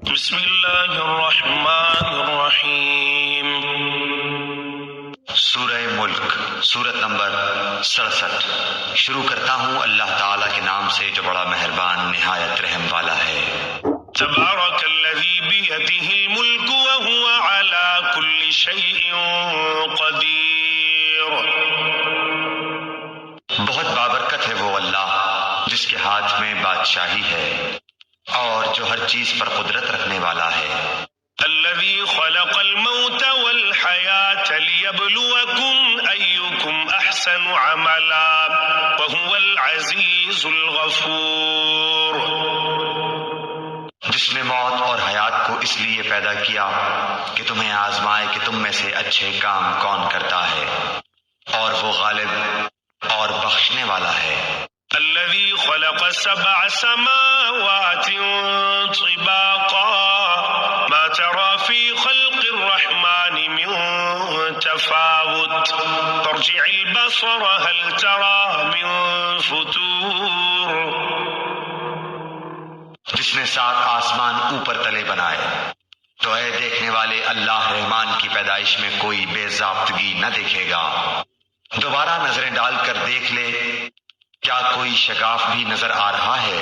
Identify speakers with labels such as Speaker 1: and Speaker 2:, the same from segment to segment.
Speaker 1: بسم اللہ الرحمن الرحیم۔
Speaker 2: سورہ ملک، سورت نمبر 67۔ شروع کرتا ہوں اللہ تعالیٰ کے نام سے جو بڑا مہربان نہایت رحم والا ہے۔
Speaker 1: تبارک الذی بیدہ الملک وہو علی کل شیء قدیر۔
Speaker 2: بہت بابرکت ہے وہ اللہ جس کے ہاتھ میں بادشاہی ہے اور جو ہر چیز پر قدرت رکھنے والا ہے۔
Speaker 1: الذی خلق الموت والحیاة لیبلوکم ایکم احسن عملا وہو العزیز الغفور۔
Speaker 2: جس نے موت اور حیات کو اس لیے پیدا کیا کہ تمہیں آزمائے کہ تم میں سے اچھے کام کون کرتا ہے، اور وہ غالب اور بخشنے والا ہے۔
Speaker 1: الذي خلق 7 سماوات طباقا ما ترى في خلق الرحمن من تفاوت ترجع البصر هل ترى من فطور۔
Speaker 2: جس نے 7 آسمان اوپر تلے بنائے تو اے دیکھنے والے اللہ رحمان کی پیدائش میں کوئی بے ضابطگی نہ دیکھے گا۔ دوبارہ نظریں ڈال کر دیکھ لے، کیا کوئی شگاف بھی نظر آ رہا ہے؟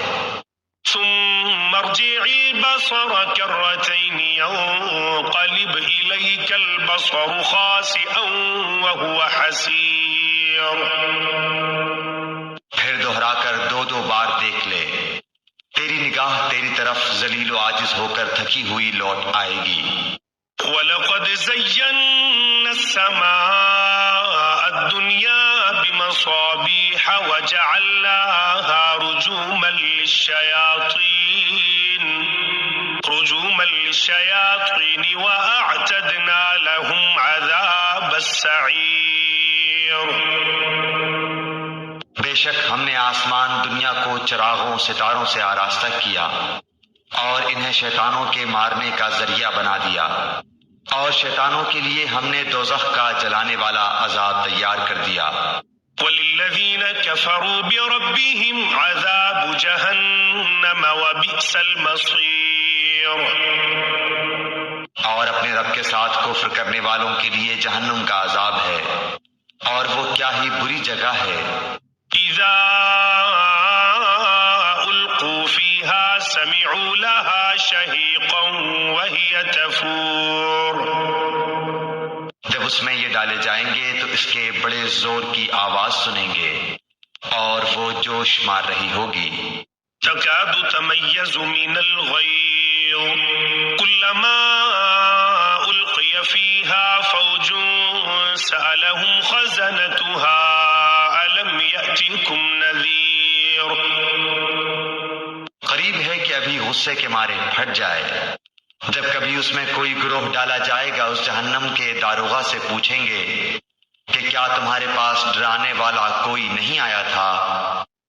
Speaker 1: ثم ارجع البصر كرتين ينقلب إليك البصر خاسئا وهو حسير۔
Speaker 2: پھر دوہرا کر 2 بار دیکھ لے، تیری نگاہ تیری طرف ذلیل و عاجز ہو کر تھکی ہوئی لوٹ آئے گی۔
Speaker 1: وَلَقَدْ زَيَّنَّا السَّمَاءَ الدُّنْيَا بِمَصَابِيحَ وَجَعَلْنَاهَا رُجُومًا وَأَعْتَدْنَا لَهُمْ عَذَابَ السَّعِيرِ۔
Speaker 2: بے شک ہم نے آسمان دنیا کو چراغوں ستاروں سے آراستہ کیا اور انہیں شیطانوں کے مارنے کا ذریعہ بنا دیا، اور شیطانوں کے لیے ہم نے دوزخ کا جلانے والا عذاب تیار کر دیا۔
Speaker 1: وَلِلَّذِينَ كَفَرُوا بِرَبِّهِمْ عَذَابُ جَهَنَّمَ وَبِئْسَ الْمَصِيرُ۔
Speaker 2: اور اپنے رب کے ساتھ کفر کرنے والوں کے لیے جہنم کا عذاب ہے، اور وہ کیا ہی بری جگہ ہے۔
Speaker 1: اذا القوا فيها سمعوا لها شهيقا وهي تفور۔
Speaker 2: جب اس میں یہ ڈالے جائیں گے تو اس کے بڑے زور کی آواز سنیں گے اور وہ جوش مار رہی ہوگی۔
Speaker 1: تكاد تميز من الغيظ كلما ألقي فيها فوج سألهم خزنتها ألم يأتكم نذير۔
Speaker 2: قریب ہے کہ ابھی غصے کے مارے پھٹ جائے۔ جب کبھی اس میں کوئی گروہ ڈالا جائے گا اس جہنم کے داروغہ سے پوچھیں گے کہ کیا تمہارے پاس ڈرانے والا کوئی نہیں آیا تھا؟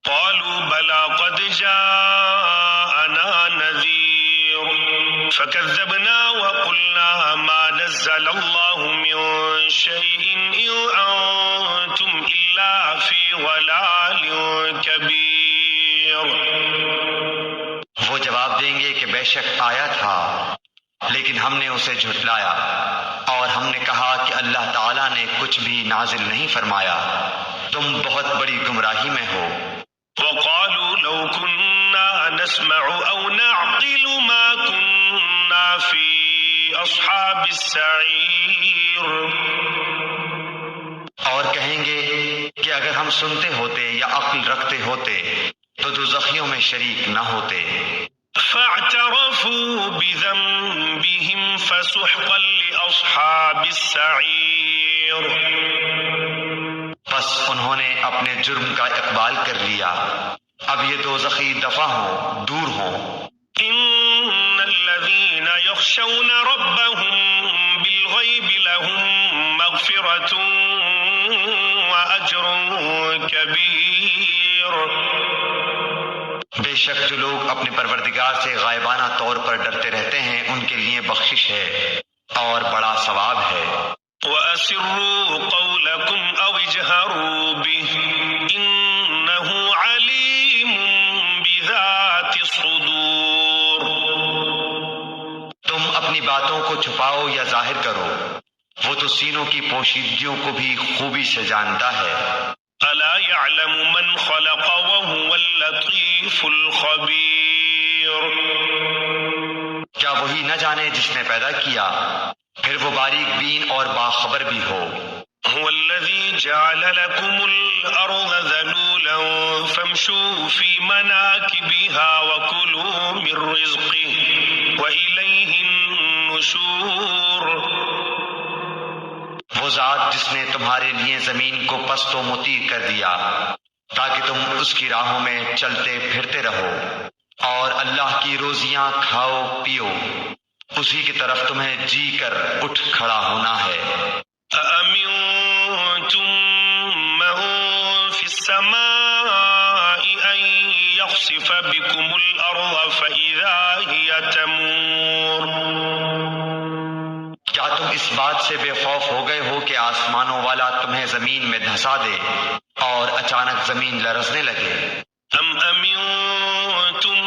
Speaker 1: قالوا بلى قد جاءنا نذير فكذبنا وقلنا ما نزل الله من شيء إن أنتم إلا في ضلال كبير۔
Speaker 2: وہ جواب دیں گے کہ بے شک آیا تھا لیکن ہم نے اسے جھٹلایا، اور ہم نے کہا کہ اللہ تعالیٰ نے کچھ بھی نازل نہیں فرمایا، تم بہت بڑی گمراہی میں ہو۔
Speaker 1: وقالوا لو كنا نسمع أو نعقل ما كنا في أصحاب السعير۔
Speaker 2: اور کہیں گے کہ اگر ہم سنتے ہوتے یا عقل رکھتے ہوتے تو دوزخیوں میں شریک نہ ہوتے۔
Speaker 1: فاعترفوا بذنبهم فسحقا لأصحاب السعير۔
Speaker 2: بس انہوں نے اپنے جرم کا اقبال کر لیا، اب یہ دوزخی دفع ہوں، دور ہوں۔
Speaker 1: ان الذين يخشون ربهم بالغيب لهم مغفرة وأجر كبير۔
Speaker 2: بے شک جو لوگ اپنے پروردگار سے غائبانہ طور پر ڈرتے رہتے ہیں ان کے لیے بخشش ہے اور بڑا ثواب ہے۔
Speaker 1: وَأَسِرُّوا قَوْلَكُمْ أَوْ اجْهَرُوا بِهِ إِنَّهُ عَلِيمٌ بِذَاتِ الصُّدُورِ۔
Speaker 2: اپنی باتوں کو چھپاؤ یا ظاہر کرو، وہ تو سینوں کی پوشیدگیوں کو بھی خوبی سے جانتا ہے۔
Speaker 1: الا يعلم من خلق وهو اللطيف الخبير،
Speaker 2: کیا وہی نہ جانے جس نے پیدا کیا، پھر وہ باریک بین اور باخبر بھی ہو۔
Speaker 1: هو الذي جعل لكم الأرض ذلولا فامشوا في مناكبها وكلوا من رزقه وإليه النشور،
Speaker 2: وہ ذات جس نے تمہارے لیے زمین کو پست و مطیع کر دیا تاکہ تم اس کی راہوں میں چلتے پھرتے رہو، اور اللہ کی روزیاں کھاؤ پیو، اسی کی طرف تمہیں جی کر اٹھ کھڑا ہونا ہے۔
Speaker 1: أأمنتم من في السماء أن يخسف بكم الأرض فإذا هي تمور،
Speaker 2: کیا تم اس بات سے بے خوف ہو گئے ہو کہ آسمانوں والا تمہیں زمین میں دھسا دے اور اچانک زمین لرزنے لگے؟
Speaker 1: ام امنتم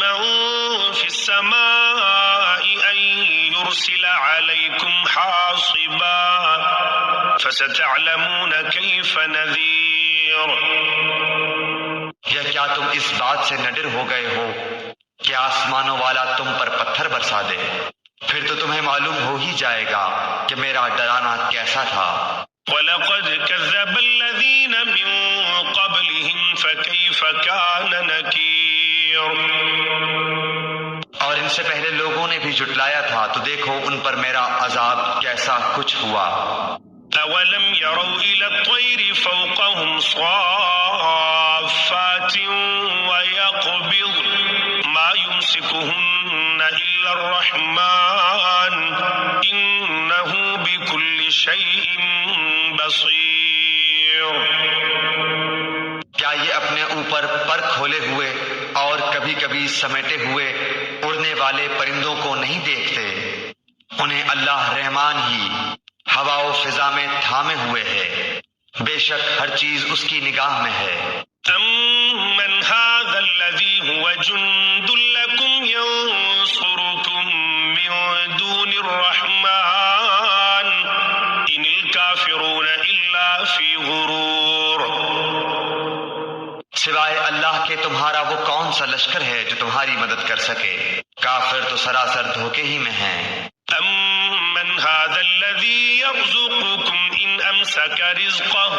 Speaker 1: من في السماء ان يرسل عليكم حاصبا فستعلمون كيف نذير،
Speaker 2: یا کیا تم اس بات سے نہ ڈر ہو گئے ہو کہ آسمانوں والا تم پر پتھر برسا دے، پھر تو تمہیں معلوم ہو ہی جائے گا کہ میرا ڈرانا کیسا تھا۔
Speaker 1: وَلَقَدْ كَذَّبَ الَّذِينَ مِن قَبْلِهِمْ فَكَيْفَ كَانَ نَكِيرٌ،
Speaker 2: اور ان سے پہلے لوگوں نے بھی جھٹلایا تھا تو دیکھو ان پر میرا عذاب کیسا کچھ ہوا۔
Speaker 1: أَوَلَمْ يَرَوْا إِلَى الطَّيْرِ فَوْقَهُمْ صَافَّاتٍ وَيَقْبِضْنَ مَا يُمْسِكُهُنَّ إِلَّا الرَّحْمَنُ إِنَّهُ بِكُلِّ شَيْءٍ بَصِيرٌ،
Speaker 2: کیا یہ اپنے اوپر پر کھولے ہوئے اور کبھی کبھی سمیٹے ہوئے اڑنے والے پرندوں کو نہیں دیکھتے؟ انہیں اللہ رحمان ہی ہوا و فضا میں تھامے ہوئے ہے، بے شک ہر چیز اس کی نگاہ میں ہے۔
Speaker 1: أَمَّنْ هَذَا الَّذِي هُوَ جُنْدٌ لَكُمْ يَنْصُرُكُمْ مِنْ دُونِ الرَّحْمَنِ إِنِ الْكَافِرُونَ إِلَّا فِي غُرُورٍ،
Speaker 2: سوائے اللہ کے تمہارا وہ کون سا لشکر ہے جو تمہاری مدد کر سکے؟ کافر تو سراسر دھوکے ہی میں ہیں۔
Speaker 1: أَمَّنْ هَذَا الَّذِي يَرْزُقُكُمْ إِنْ أَمْسَكَ رِزْقَهُ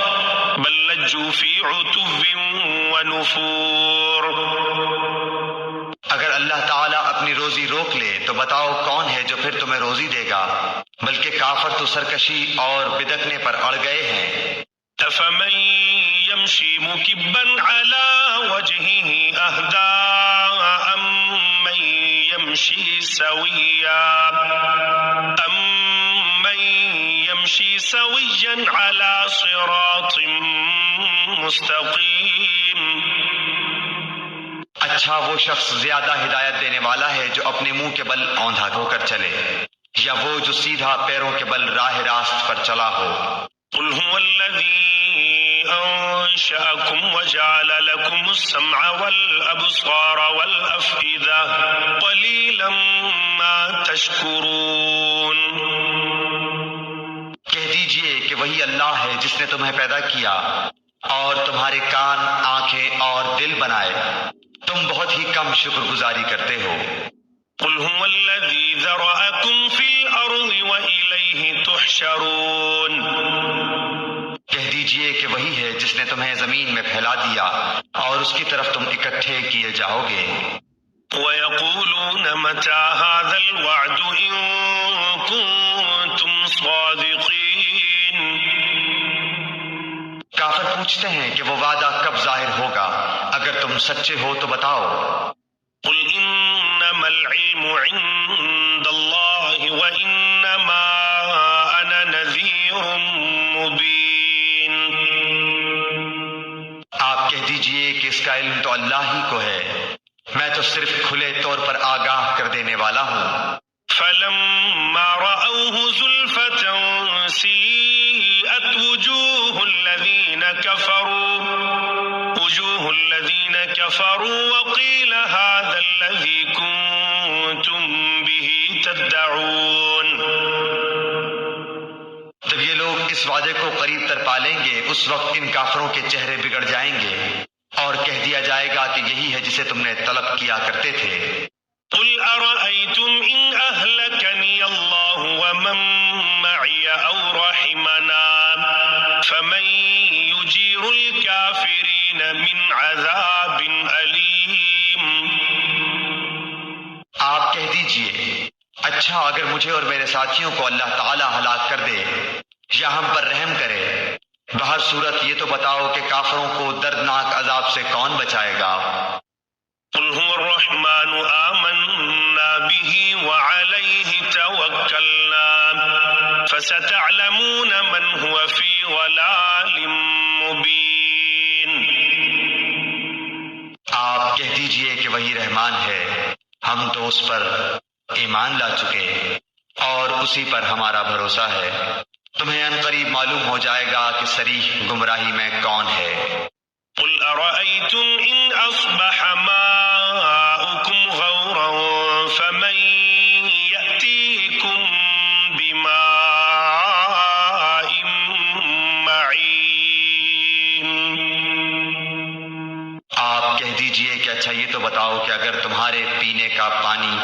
Speaker 1: بَلْ لَجُّوا فِي عُتُوٍّ وَنُفُورٍ،
Speaker 2: اگر اللہ تعالیٰ اپنی روزی روک لے تو بتاؤ کون ہے جو پھر تمہیں روزی دے گا؟ بلکہ کافر تو سرکشی اور بدکنے پر اڑ گئے ہیں۔
Speaker 1: أَفَمَنْ يَمْشِي مُكِبًّا عَلَى وَجْهِهِ أَهْدَىٰ أَمَّن يَمْشِي سَوِيًّا عَلَى صِرَاطٍ مُسْتَقِيمٍ،
Speaker 2: اچھا وہ شخص زیادہ ہدایت دینے والا ہے جو اپنے منہ کے بل اوندھا ہو کر چلے، یا وہ جو سیدھا پیروں کے بل راہ راست پر چلا ہو۔
Speaker 1: قُلْ هُوَ الَّذِي أَنشَأَكُمْ وَجَعَلَ لَكُمُ السَّمْعَ وَالْأَبْصَارَ وَالْأَفْئِدَةَ قَلِيلًا مَا تَشْكُرُونَ،
Speaker 2: کہہ دیجئے کہ وہی اللہ ہے جس نے تمہیں پیدا کیا اور تمہارے کان، آنکھیں اور دل بنائے، تم بہت ہی کم شکر گزاری کرتے ہو۔
Speaker 1: قُلْ هُوَ الَّذِي ذَرَأَكُمْ فِي الْأَرْضِ وَإِلَيْهِ تُحْشَرُونَ،
Speaker 2: کہہ دیجئے کہ وہی ہے جس نے تمہیں زمین میں پھیلا دیا اور اس کی طرف تم اکٹھے کیے جاؤ گے۔
Speaker 1: وَيَقُولُونَ مَتَىٰ هَٰذَا الْوَعْدُ إِن كُنتُمْ صَادِقِينَ،
Speaker 2: کافر پوچھتے ہیں کہ وہ وعدہ کب ظاہر ہوگا، اگر تم سچے ہو تو بتاؤ۔
Speaker 1: قُلْ إِنَّمَا الْعِلْمُ عِندَ اللَّهِ وَإِنَّمَا أَنَا نَذِيرٌ مُّبِينٌ،
Speaker 2: آپ کہہ دیجئے کہ اس کا علم تو اللہ ہی کو ہے، میں تو صرف کھلے طور پر آگاہ کر دینے والا ہوں۔
Speaker 1: فَلَمَّا رَأَوْهُ زُلْفَةً سِيئَتْ وُجُوهُ الَّذِينَ كَفَرُوا وَقِيلَ هَٰذَا الَّذِي كُنتُم به تدعون.
Speaker 2: جب یہ لوگ اس وعدے کو قریب تر پالیں گے اس وقت ان کافروں کے چہرے بگڑ جائیں گے اور کہہ دیا جائے گا کہ یہی ہے جسے تم نے طلب کیا کرتے تھے.
Speaker 1: قل أرأيتم إن أهلكني الله ومن معي أو رحمنا فمن يجير الكافرين من عذاب أليم.
Speaker 2: آپ کہہ دیجئے اچھا اگر مجھے اور میرے ساتھیوں کو اللہ تعالی ہلاک کر دے یا ہم پر رحم کرے بہر صورت یہ تو بتاؤ کہ کافروں کو دردناک عذاب سے کون بچائے گا.
Speaker 1: قل هو الرحمن آمنا به وعليه توكلنا فستعلمون من هو في ضلال مبين.
Speaker 2: آپ کہہ دیجئے کہ وہی رحمان ہے ہم تو اس پر ایمان لا چکے اور اسی پر ہمارا بھروسہ ہے. تمہیں ان قریب معلوم ہو جائے گا کہ صریح گمراہی میں کون ہے.
Speaker 1: قل أرأيتم إن أصبح ماؤكم غورا فمن يأتيكم بماء معين.
Speaker 2: آپ کہہ دیجئے کہ اچھا یہ تو بتاؤ کہ اگر تمہارے پینے کا پانی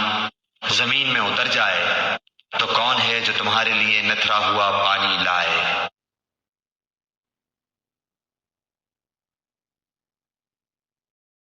Speaker 2: زمین میں اتر جائے تو کون ہے جو تمہارے لیے نتھرا ہوا پانی لائے.